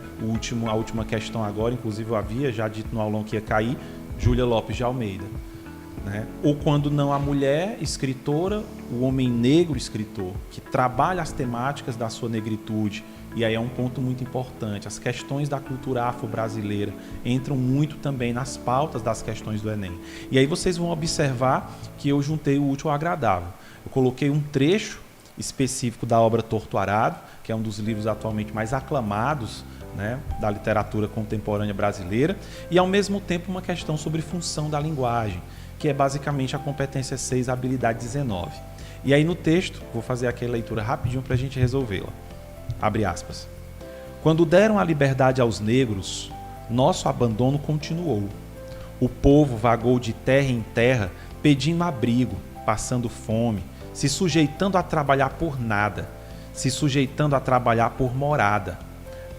A última questão agora, inclusive eu havia já dito no aulão que ia cair, Júlia Lopes de Almeida, né? Ou quando não a mulher escritora, o homem negro escritor, que trabalha as temáticas da sua negritude. E aí é um ponto muito importante. As questões da cultura afro-brasileira entram muito também nas pautas das questões do Enem. E aí vocês vão observar que eu juntei o útil ao agradável. Eu coloquei um trecho específico da obra Torto Arado, que é um dos livros atualmente mais aclamados, né, da literatura contemporânea brasileira, e ao mesmo tempo uma questão sobre função da linguagem, que é basicamente a competência 6, a habilidade 19. E aí no texto, vou fazer aqui a leitura rapidinho para a gente resolvê-la. Abre aspas. Quando deram a liberdade aos negros, nosso abandono continuou. O povo vagou de terra em terra, pedindo abrigo, passando fome, se sujeitando a trabalhar por nada, se sujeitando a trabalhar por morada.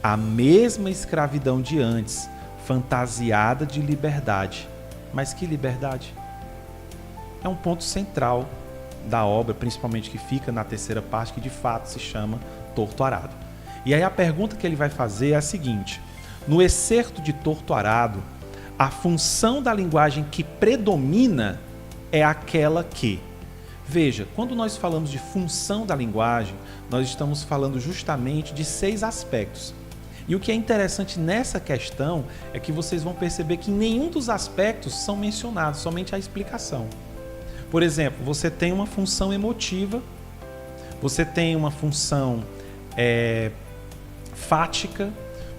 A mesma escravidão de antes, fantasiada de liberdade. Mas que liberdade? É um ponto central da obra, principalmente que fica na terceira parte, que de fato se chama Torto Arado. E aí a pergunta que ele vai fazer é a seguinte: no excerto de Torto Arado, a função da linguagem que predomina é aquela que... Veja, quando nós falamos de função da linguagem, nós estamos falando justamente de 6 aspectos. E o que é interessante nessa questão é que vocês vão perceber que nenhum dos aspectos são mencionados, somente a explicação. Por exemplo, você tem uma função emotiva, você tem uma função fática,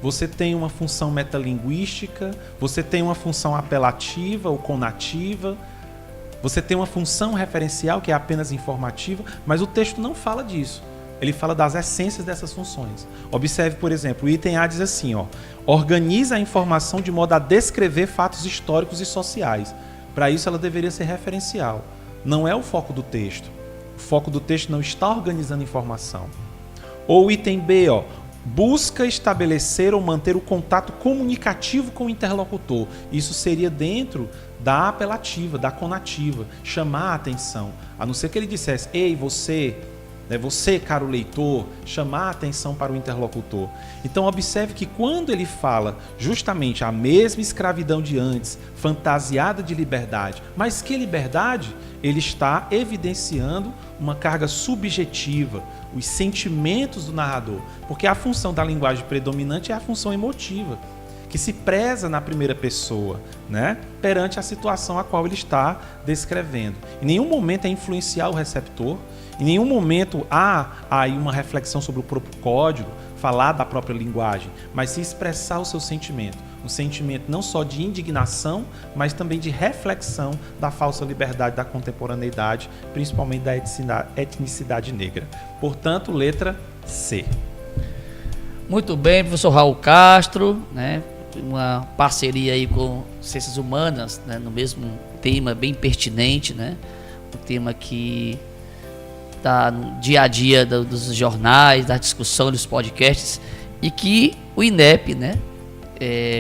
você tem uma função metalinguística, você tem uma função apelativa ou conativa, você tem uma função referencial que é apenas informativa, mas o texto não fala disso. Ele fala das essências dessas funções. Observe, por exemplo, o item A diz assim, ó, organiza a informação de modo a descrever fatos históricos e sociais. Para isso ela deveria ser referencial. Não é o foco do texto. O foco do texto não está organizando informação. Ou o item B, ó, busca estabelecer ou manter o contato comunicativo com o interlocutor. Isso seria dentro da apelativa, da conativa, chamar a atenção. A não ser que ele dissesse, ei, você, caro leitor, chamar a atenção para o interlocutor. Então observe que quando ele fala justamente a mesma escravidão de antes, fantasiada de liberdade, mas que liberdade? Ele está evidenciando uma carga subjetiva, os sentimentos do narrador, porque a função da linguagem predominante é a função emotiva, que se preza na primeira pessoa, né, perante a situação a qual ele está descrevendo. Em nenhum momento é influenciar o receptor, em nenhum momento há aí uma reflexão sobre o próprio código, falar da própria linguagem, mas se expressar o seu sentimento. Um sentimento não só de indignação, mas também de reflexão da falsa liberdade da contemporaneidade, principalmente da etnicidade negra. Portanto, letra C. Muito bem, professor Raul Castro, né? Uma parceria aí com Ciências Humanas, né? No mesmo tema bem pertinente, né? Um tema que está no dia a dia dos jornais, da discussão dos podcasts, e que o INEP, né,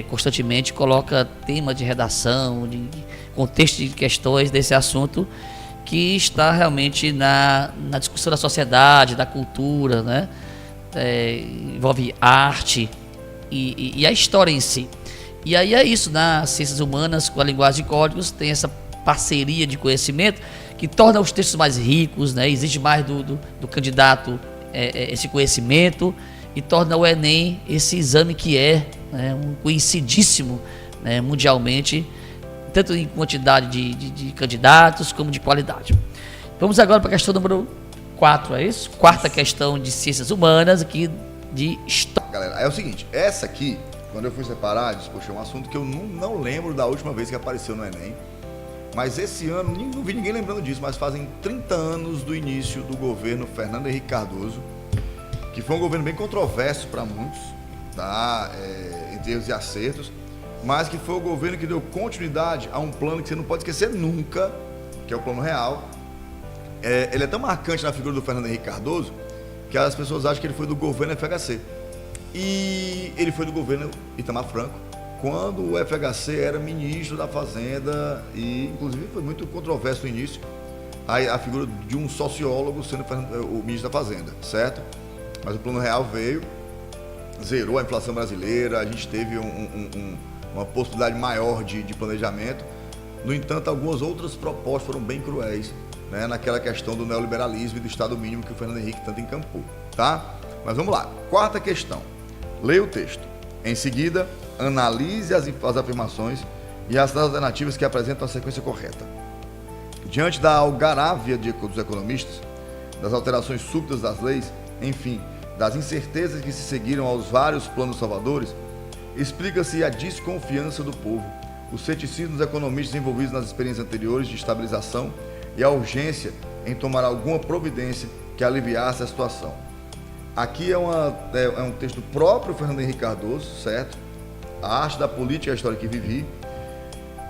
constantemente coloca tema de redação, de contexto de questões desse assunto que está realmente na discussão da sociedade, da cultura, né? Envolve arte e a história em si. E aí é isso, nas Ciências Humanas, com a linguagem de códigos, tem essa parceria de conhecimento que torna os textos mais ricos, né? Exige mais do candidato esse conhecimento e torna o Enem esse exame que é né, um conhecidíssimo, né, mundialmente, tanto em quantidade de candidatos como de qualidade. Vamos agora para a questão número 4, é isso? Quarta questão de ciências humanas, aqui de história. Galera, é o seguinte, essa aqui, quando eu fui separar, eu disse, poxa, é um assunto que eu não lembro da última vez que apareceu no Enem, mas esse ano, não vi ninguém lembrando disso, mas fazem 30 anos do início do governo Fernando Henrique Cardoso, que foi um governo bem controverso para muitos, tá? Entre erros e acertos, mas que foi o governo que deu continuidade a um plano que você não pode esquecer nunca, que é o Plano Real. Ele é tão marcante na figura do Fernando Henrique Cardoso que as pessoas acham que ele foi do governo FHC. E ele foi do governo Itamar Franco, quando o FHC era ministro da Fazenda, e inclusive foi muito controverso no início a figura de um sociólogo sendo o ministro da Fazenda, certo? Mas o Plano Real veio, zerou a inflação brasileira, a gente teve uma possibilidade maior de planejamento. No entanto, algumas outras propostas foram bem cruéis, né, naquela questão do neoliberalismo e do Estado mínimo que o Fernando Henrique tanto encampou, tá? Mas vamos lá, quarta questão. Leia o texto. Em seguida, analise as afirmações e as alternativas que apresentam a sequência correta. Diante da algarávia dos economistas, das alterações súbitas das leis, enfim, das incertezas que se seguiram aos vários planos salvadores, explica-se a desconfiança do povo, o ceticismo dos economistas envolvidos nas experiências anteriores de estabilização e a urgência em tomar alguma providência que aliviasse a situação. Aqui é um texto próprio Fernando Henrique Cardoso, certo? A arte da política e a história que vivi.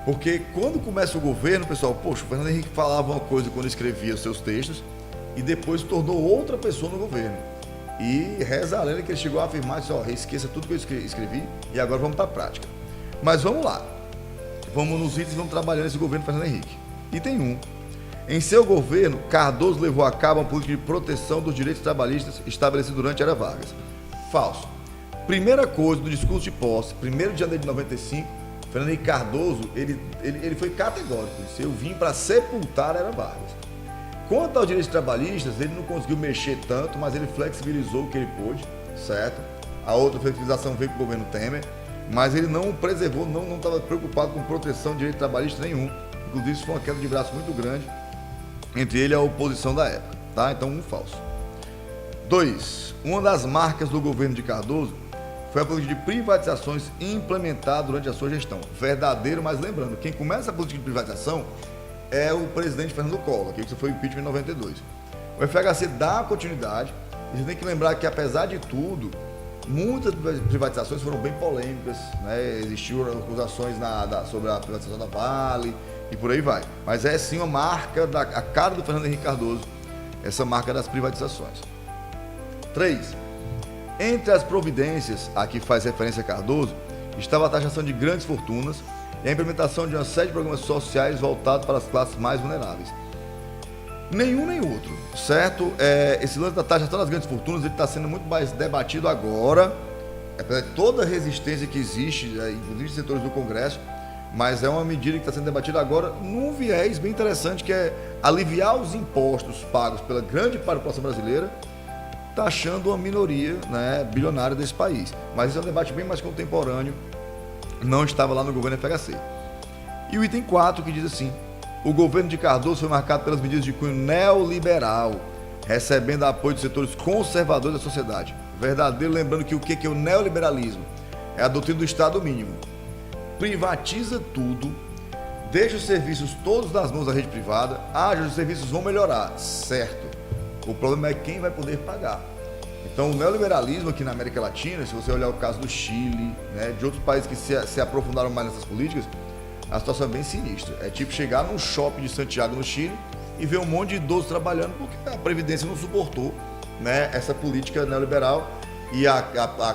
Porque quando começa o governo, pessoal, poxa, o Fernando Henrique falava uma coisa quando escrevia os seus textos e depois tornou outra pessoa no governo. E reza a lenda que ele chegou a afirmar, disse, esqueça tudo que eu escrevi e agora vamos para a prática. Mas vamos lá. Vamos nos itens e vamos trabalhando esse governo Fernando Henrique. Item 1. Em seu governo, Cardoso levou a cabo uma política de proteção dos direitos trabalhistas estabelecida durante a era Vargas. Falso. Primeira coisa do discurso de posse, 1º de janeiro de 95, Fernando Henrique Cardoso, ele foi categórico, disse, eu vim para sepultar a era Vargas. Quanto aos direitos trabalhistas, ele não conseguiu mexer tanto, mas ele flexibilizou o que ele pôde, certo? A outra flexibilização veio para o governo Temer, mas ele não preservou, não estava preocupado com proteção de direito trabalhista nenhum. Inclusive, isso foi uma queda de braço muito grande entre ele e a oposição da época, tá? Então, um falso. 2. Uma das marcas do governo de Cardoso foi a política de privatizações implementada durante a sua gestão. Verdadeiro, mas lembrando, quem começa a política de privatização é o presidente Fernando Collor, que foi o impeachment em 92. O FHC dá continuidade, e você tem que lembrar que, apesar de tudo, muitas privatizações foram bem polêmicas, né? Existiram acusações sobre a privatização da Vale, e por aí vai. Mas é sim uma marca, a cara do Fernando Henrique Cardoso, essa marca das privatizações. 3. Entre as providências a que faz referência Cardoso, estava a taxação de grandes fortunas e a implementação de uma série de programas sociais voltados para as classes mais vulneráveis. Nenhum nem outro, certo? Esse lance da taxação das grandes fortunas ele está sendo muito mais debatido agora, apesar de toda a resistência que existe, inclusive em setores do Congresso, mas é uma medida que está sendo debatida agora num viés bem interessante, que é aliviar os impostos pagos pela grande parte da população brasileira, taxando uma minoria, né, bilionária desse país. Mas isso é um debate bem mais contemporâneo, não estava lá no governo FHC. E o item 4, que diz assim, o governo de Cardoso foi marcado pelas medidas de cunho neoliberal, recebendo apoio dos setores conservadores da sociedade. Verdadeiro, lembrando que o que é o neoliberalismo? É a doutrina do Estado mínimo. Privatiza tudo, deixa os serviços todos nas mãos da rede privada, os serviços vão melhorar, certo? O problema é quem vai poder pagar. Então, o neoliberalismo aqui na América Latina, se você olhar o caso do Chile, né, de outros países que se aprofundaram mais nessas políticas, a situação é bem sinistra. É tipo chegar num shopping de Santiago, no Chile, e ver um monte de idosos trabalhando porque a Previdência não suportou, né, essa política neoliberal e a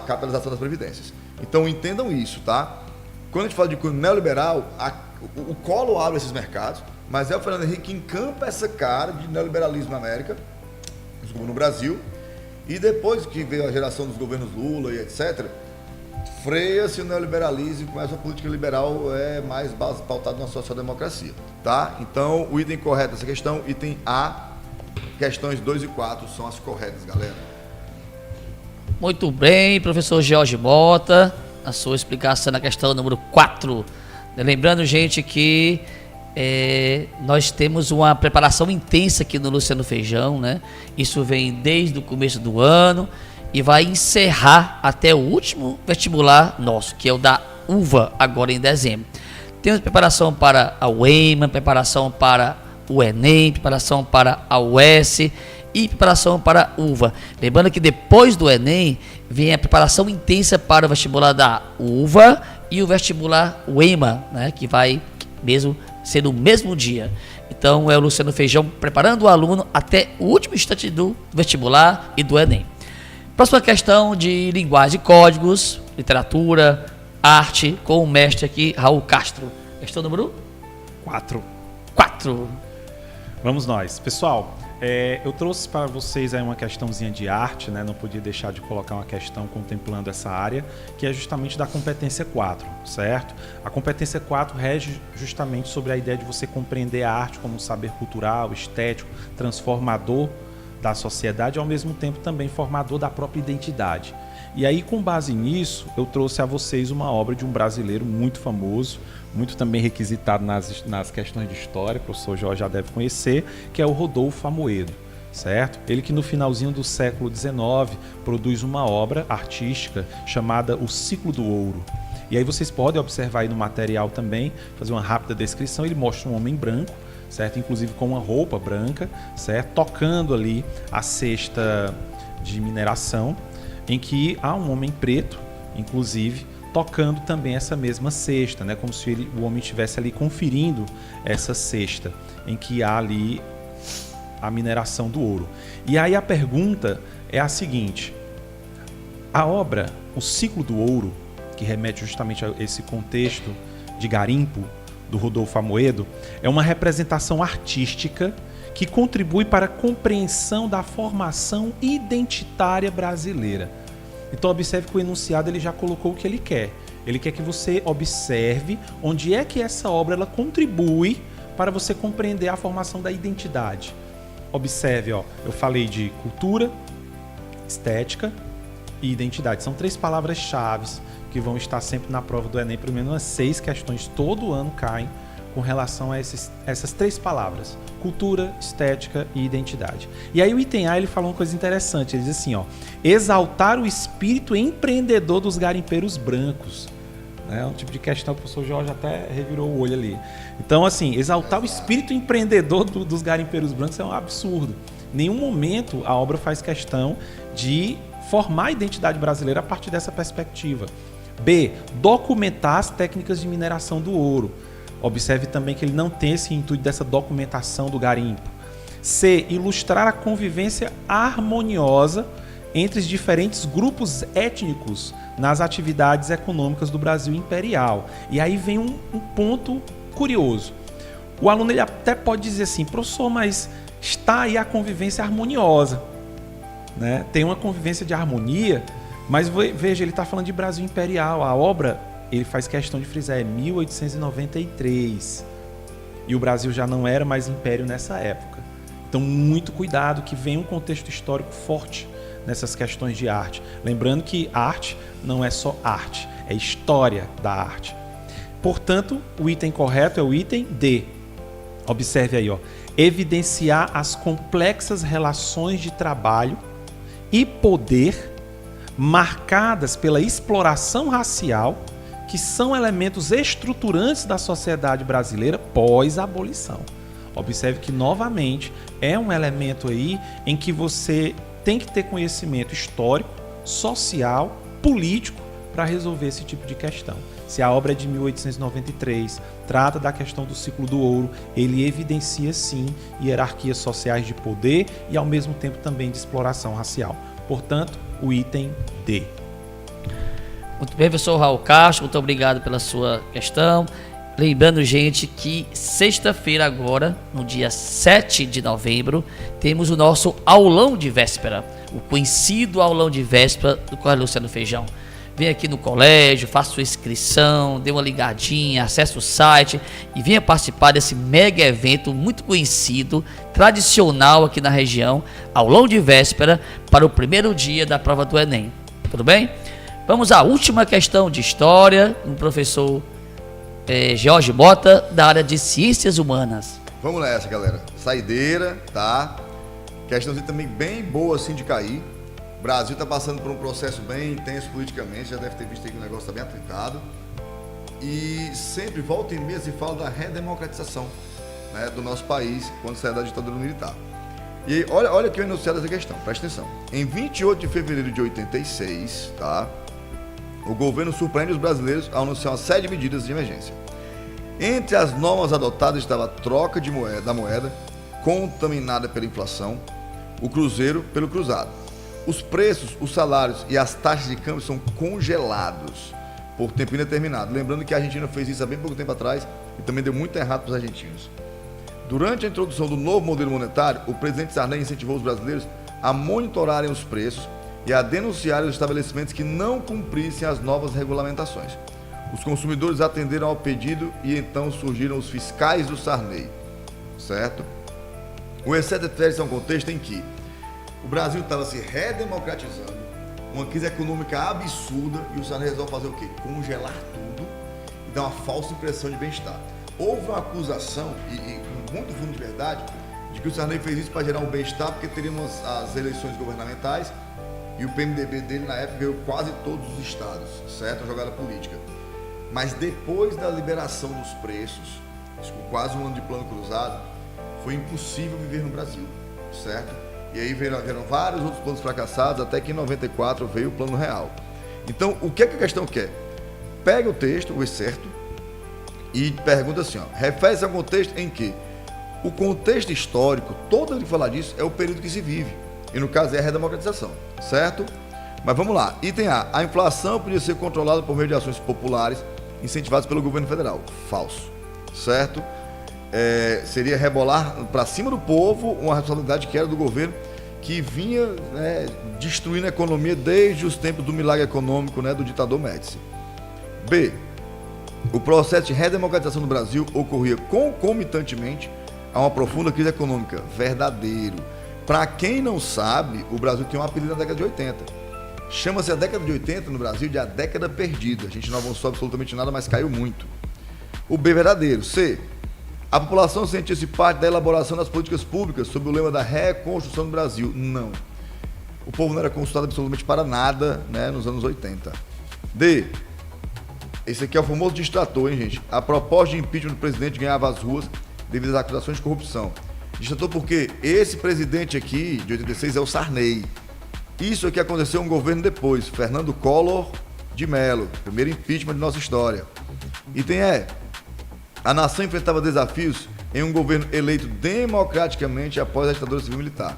capitalização das previdências. Então, entendam isso, tá? Quando a gente fala de cunho neoliberal, o Collor abre esses mercados, mas é o Fernando Henrique que encampa essa cara de neoliberalismo na América, no Brasil, e depois que veio a geração dos governos Lula e etc., freia-se o neoliberalismo e começa uma política liberal mais pautada na social-democracia, tá? Então, o item correto dessa questão, item A, questões 2 e 4 são as corretas, galera. Muito bem, professor Jorge Mota. a sua explicação na questão número 4. Lembrando, gente, que nós temos uma preparação intensa aqui no Luciano Feijão, né? Isso vem desde o começo do ano e vai encerrar até o último vestibular nosso, que é o da UVA, agora em dezembro. Temos preparação para a UEMA, preparação para o Enem, preparação para a UES e preparação para a UVA. Lembrando que depois do Enem vem a preparação intensa para o vestibular da UVA e o vestibular UEMA, né, que vai mesmo ser no mesmo dia. Então é o Luciano Feijão preparando o aluno até o último instante do vestibular e do Enem. Próxima questão de linguagem e códigos, literatura, arte, com o mestre aqui, Raul Castro. Questão número 4. 4. Vamos nós. Pessoal, eu trouxe para vocês aí uma questãozinha de arte, né? Não podia deixar de colocar uma questão contemplando essa área, que é justamente da competência 4, certo? A competência 4 rege justamente sobre a ideia de você compreender a arte como um saber cultural, estético, transformador da sociedade e ao mesmo tempo também formador da própria identidade. E aí, com base nisso, eu trouxe a vocês uma obra de um brasileiro muito famoso, muito também requisitado nas questões de história, o professor Jorge já deve conhecer, que é o Rodolfo Amoedo, certo? Ele que no finalzinho do século XIX produz uma obra artística chamada O Ciclo do Ouro. E aí vocês podem observar aí no material também, fazer uma rápida descrição, ele mostra um homem branco, certo? Inclusive com uma roupa branca, certo? Tocando ali a cesta de mineração, em que há um homem preto, inclusive, tocando também essa mesma cesta, né? Como se o homem estivesse ali conferindo essa cesta, em que há ali a mineração do ouro. E aí a pergunta é a seguinte: a obra O Ciclo do Ouro, que remete justamente a esse contexto de garimpo do Rodolfo Amoedo, é uma representação artística que contribui para a compreensão da formação identitária brasileira. Então observe que o enunciado ele já colocou o que ele quer. Ele quer que você observe onde é que essa obra ela contribui para você compreender a formação da identidade. Observe, ó, eu falei de cultura, estética e identidade. São 3 palavras-chave que vão estar sempre na prova do Enem. Pelo menos umas 6 questões todo ano caem com relação a essas 3 palavras: cultura, estética e identidade. E aí o item A ele falou uma coisa interessante, ele diz assim, ó: exaltar o espírito empreendedor dos garimpeiros brancos. É um tipo de questão que o professor Jorge até revirou o olho ali. Então, assim, exaltar o espírito empreendedor dos garimpeiros brancos é um absurdo. Em nenhum momento a obra faz questão de formar a identidade brasileira a partir dessa perspectiva. B, documentar as técnicas de mineração do ouro. Observe também que ele não tem esse intuito dessa documentação do garimpo. C, ilustrar a convivência harmoniosa entre os diferentes grupos étnicos nas atividades econômicas do Brasil imperial. E aí vem um ponto curioso. O aluno ele até pode dizer assim: professor, mas está aí a convivência harmoniosa, né? Tem uma convivência de harmonia, mas veja, ele está falando de Brasil imperial. A obra, ele faz questão de frisar, é 1893. E o Brasil já não era mais império nessa época. Então, muito cuidado, que vem um contexto histórico forte nessas questões de arte. Lembrando que arte não é só arte, é história da arte. Portanto, o item correto é o item D. Observe aí, ó. Evidenciar as complexas relações de trabalho e poder marcadas pela exploração racial, que são elementos estruturantes da sociedade brasileira pós-abolição. Observe que, novamente, é um elemento aí em que você tem que ter conhecimento histórico, social, político para resolver esse tipo de questão. Se a obra é de 1893, trata da questão do ciclo do ouro, ele evidencia, sim, hierarquias sociais de poder e, ao mesmo tempo, também de exploração racial. Portanto, o item D. Muito bem, professor Raul Castro, muito obrigado pela sua questão. Lembrando, gente, que sexta-feira agora, no dia 7 de novembro, temos o nosso aulão de véspera, o conhecido aulão de véspera do Colégio Luciano Feijão. Vem aqui no colégio, faça sua inscrição, dê uma ligadinha, acesse o site e venha participar desse mega evento muito conhecido, tradicional aqui na região, aulão de véspera para o primeiro dia da prova do Enem. Tudo bem? Vamos à última questão de história, com o professor Jorge Mota, da área de Ciências Humanas. Vamos nessa, galera. Saideira, tá? Questãozinha também bem boa assim de cair. O Brasil está passando por um processo bem intenso politicamente, já deve ter visto aí que o negócio está bem atritado. E sempre volta e meia se fala da redemocratização, né, do nosso país quando sai da ditadura militar. E olha que eu enunciado essa questão, presta atenção. Em 28 de fevereiro de 86, tá, o governo surpreende os brasileiros ao anunciar uma série de medidas de emergência. Entre as normas adotadas estava a troca da moeda, contaminada pela inflação, o cruzeiro pelo cruzado. Os preços, os salários e as taxas de câmbio são congelados por tempo indeterminado. Lembrando que a Argentina fez isso há bem pouco tempo atrás e também deu muito errado para os argentinos. Durante a introdução do novo modelo monetário, o presidente Sarney incentivou os brasileiros a monitorarem os preços e a denunciarem os estabelecimentos que não cumprissem as novas regulamentações. Os consumidores atenderam ao pedido e então surgiram os fiscais do Sarney, certo? O excesso de férias é um contexto em que o Brasil estava se redemocratizando, uma crise econômica absurda, e o Sarney resolve fazer o quê? Congelar tudo e dar uma falsa impressão de bem-estar. Houve uma acusação, e com muito fundo de verdade, de que o Sarney fez isso para gerar um bem-estar, porque teríamos as eleições governamentais e o PMDB dele na época ganhou quase todos os estados, certo? Uma jogada política. Mas depois da liberação dos preços, com quase um ano de plano cruzado, foi impossível viver no Brasil, certo? E aí vieram vários outros planos fracassados, até que em 94 veio o plano real. Então, o que é que a questão quer? Pega o texto, o excerto, e pergunta assim, refere-se a um contexto em que o contexto histórico, todo mundo que falar disso, é o período que se vive. E no caso é a redemocratização, certo? Mas vamos lá. Item A inflação podia ser controlada por meio de ações populares incentivadas pelo governo federal. Falso, certo? Seria rebolar para cima do povo uma responsabilidade que era do governo, que vinha destruindo a economia desde os tempos do milagre econômico, do ditador Médici. B. O processo de redemocratização do Brasil ocorria concomitantemente a uma profunda crise econômica. Verdadeiro. Para quem não sabe, o Brasil tem um apelido na década de 80. Chama-se a década de 80 no Brasil de a década perdida. A gente não avançou absolutamente nada, mas caiu muito. O B. Verdadeiro. C. A população sentia-se parte da elaboração das políticas públicas sob o lema da reconstrução do Brasil. Não. O povo não era consultado absolutamente para nada, nos anos 80. D. Esse aqui é o famoso distrator, hein, gente? A proposta de impeachment do presidente ganhava as ruas devido às acusações de corrupção. Distrator porque esse presidente aqui, de 86, é o Sarney. Isso aqui aconteceu um governo depois, Fernando Collor de Mello, primeiro impeachment de nossa história. Item E. A nação enfrentava desafios em um governo eleito democraticamente após a ditadura civil-militar.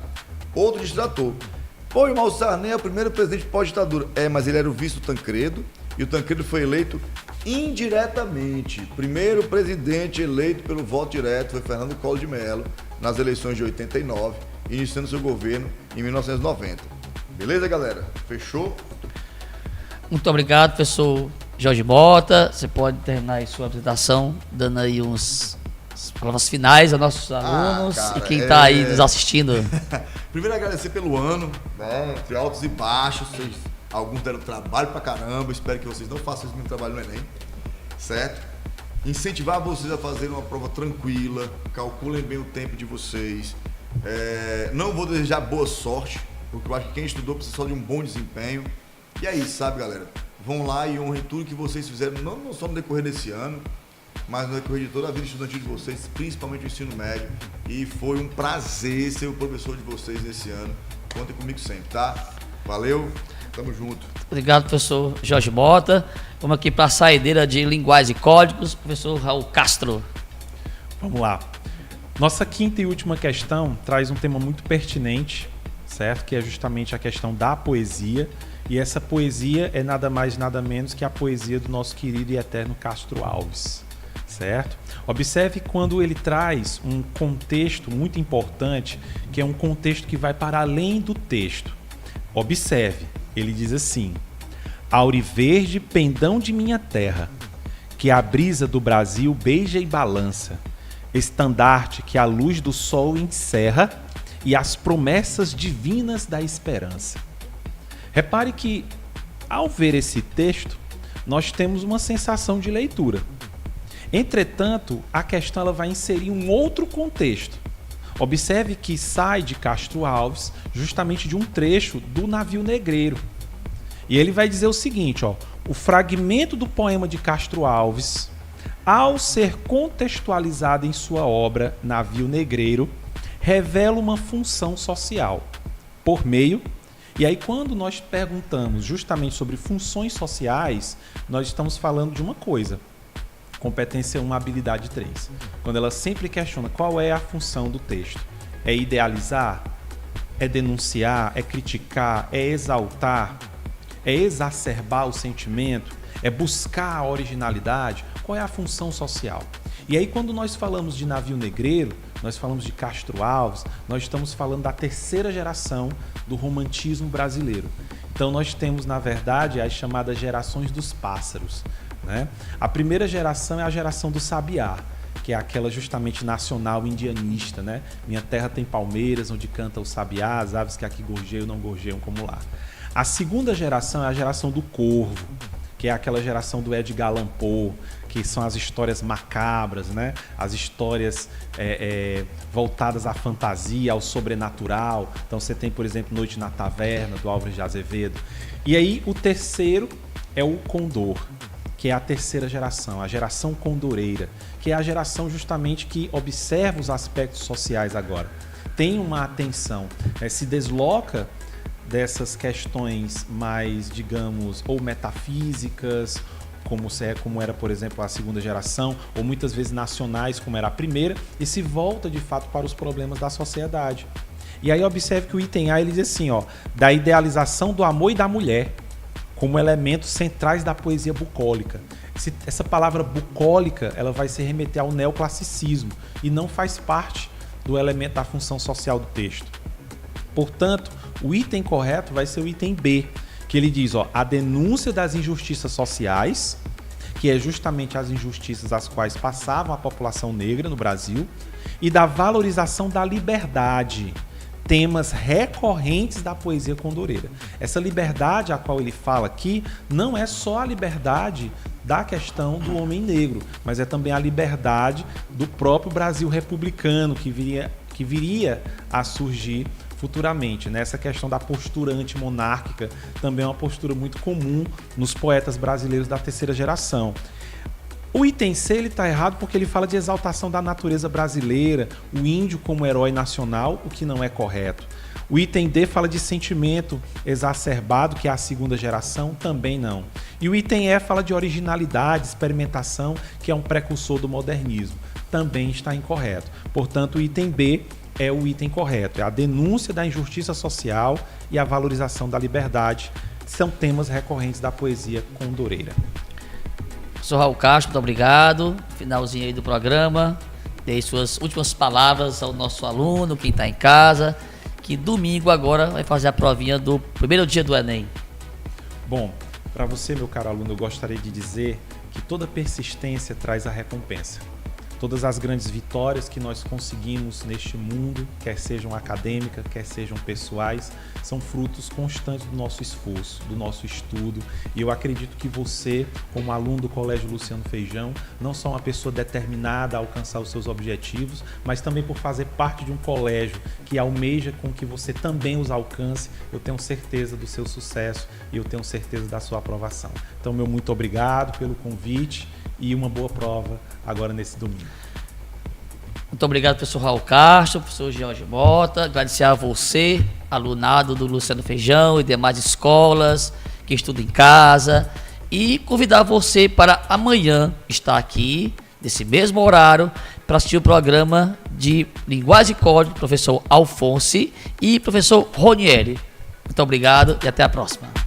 Outro distrator. Pô, irmão, o Sarney é o primeiro presidente pós-ditadura. Mas ele era o vice do Tancredo, e o Tancredo foi eleito indiretamente. Primeiro presidente eleito pelo voto direto foi Fernando Collor de Mello, nas eleições de 89, iniciando seu governo em 1990. Beleza, galera? Fechou? Muito obrigado, professor Jorge Mota. Você pode terminar aí sua apresentação, dando aí as palavras finais aos nossos alunos e quem está aí nos assistindo. Primeiro, agradecer pelo ano, entre altos e baixos. Alguns deram trabalho pra caramba. Espero que vocês não façam esse mesmo trabalho no Enem, certo? Incentivar vocês a fazerem uma prova tranquila, calculem bem o tempo de vocês. Não vou desejar boa sorte, porque eu acho que quem estudou precisa só de um bom desempenho. E é isso, sabe, galera? Vão lá e honrem tudo que vocês fizeram, não só no decorrer desse ano, mas no decorrer de toda a vida estudantil de vocês, principalmente o ensino médio. E foi um prazer ser o professor de vocês nesse ano. Contem comigo sempre, tá? Valeu, tamo junto. Obrigado, professor Jorge Mota. Vamos aqui para a saideira de linguagem e códigos, professor Raul Castro. Vamos lá. Nossa quinta e última questão traz um tema muito pertinente, certo? Que é justamente a questão da poesia. E essa poesia é nada mais nada menos que a poesia do nosso querido e eterno Castro Alves, certo? Observe quando ele traz um contexto muito importante, que é um contexto que vai para além do texto. Observe, ele diz assim: Auriverde pendão de minha terra, que a brisa do Brasil beija e balança, estandarte que a luz do sol encerra e as promessas divinas da esperança. Repare que Ao ver esse texto, nós temos uma sensação de leitura. Entretanto, a questão ela vai inserir um outro contexto. Observe que sai de Castro Alves justamente de um trecho do Navio Negreiro. E ele vai dizer o seguinte, ó, o fragmento do poema de Castro Alves, ao ser contextualizado em sua obra Navio Negreiro, revela uma função social por meio. E aí, quando nós perguntamos justamente sobre funções sociais, nós estamos falando de uma coisa. Competência 1, habilidade 3. Quando ela sempre questiona qual é a função do texto. É idealizar? É denunciar? É criticar? É exaltar? É exacerbar o sentimento? É buscar a originalidade? Qual é a função social? E aí, quando nós falamos de Navio Negreiro, nós falamos de Castro Alves, nós estamos falando da terceira geração do romantismo brasileiro. Então, nós temos, na verdade, as chamadas gerações dos pássaros, né? A primeira geração é a geração do sabiá, que é aquela justamente nacional indianista, né? Minha terra tem palmeiras, onde canta o sabiá, as aves que aqui gorjeiam não gorjeiam como lá. A segunda geração é a geração do corvo, que é aquela geração do Edgar Allan Poe, que são as histórias macabras, né? As histórias voltadas à fantasia, ao sobrenatural. Então você tem, por exemplo, Noite na Taverna, do Álvares de Azevedo. E aí o terceiro é o condor, que é a terceira geração, a geração condoreira, que é a geração justamente que observa os aspectos sociais agora. Tem uma atenção, se desloca dessas questões mais, digamos, ou metafísicas, como era, por exemplo, a segunda geração, ou muitas vezes nacionais, como era a primeira, e se volta, de fato, para os problemas da sociedade. E aí observe que o item A, ele diz assim, ó, da idealização do amor e da mulher, como elementos centrais da poesia bucólica. Essa palavra bucólica, ela vai se remeter ao neoclassicismo, e não faz parte do elemento da função social do texto. Portanto, o item correto vai ser o item B, que ele diz, ó, a denúncia das injustiças sociais, que é justamente as injustiças às quais passava a população negra no Brasil, e da valorização da liberdade, temas recorrentes da poesia condoreira. Essa liberdade a qual ele fala aqui não é só a liberdade da questão do homem negro, mas é também a liberdade do próprio Brasil republicano que viria a surgir futuramente. Essa questão da postura antimonárquica também é uma postura muito comum nos poetas brasileiros da terceira geração. O item C está errado porque ele fala de exaltação da natureza brasileira, o índio como herói nacional, o que não é correto. O item D fala de sentimento exacerbado, que é a segunda geração, também não. E o item E fala de originalidade, experimentação, que é um precursor do modernismo, também está incorreto. Portanto, o item B é o item correto, é a denúncia da injustiça social e a valorização da liberdade, são temas recorrentes da poesia condoreira. Professor Raul Castro, muito obrigado. Finalzinho aí do programa. Dei suas últimas palavras ao nosso aluno, quem está em casa, que domingo agora vai fazer a provinha do primeiro dia do Enem. Bom, para você, meu caro aluno, eu gostaria de dizer que toda persistência traz a recompensa. Todas as grandes vitórias que nós conseguimos neste mundo, quer sejam acadêmicas, quer sejam pessoais, são frutos constantes do nosso esforço, do nosso estudo. E eu acredito que você, como aluno do Colégio Luciano Feijão, não só uma pessoa determinada a alcançar os seus objetivos, mas também por fazer parte de um colégio que almeja com que você também os alcance. Eu tenho certeza do seu sucesso e eu tenho certeza da sua aprovação. Então, meu muito obrigado pelo convite e uma boa prova agora nesse domingo. Muito obrigado, professor Raul Castro, professor Jorge Mota. Agradecer a você, alunado do Luciano Feijão e demais escolas que estudam em casa. E convidar você para amanhã estar aqui, nesse mesmo horário, para assistir o programa de Linguagem e Código do professor Alfonso e professor Ronieri. Muito obrigado e até a próxima.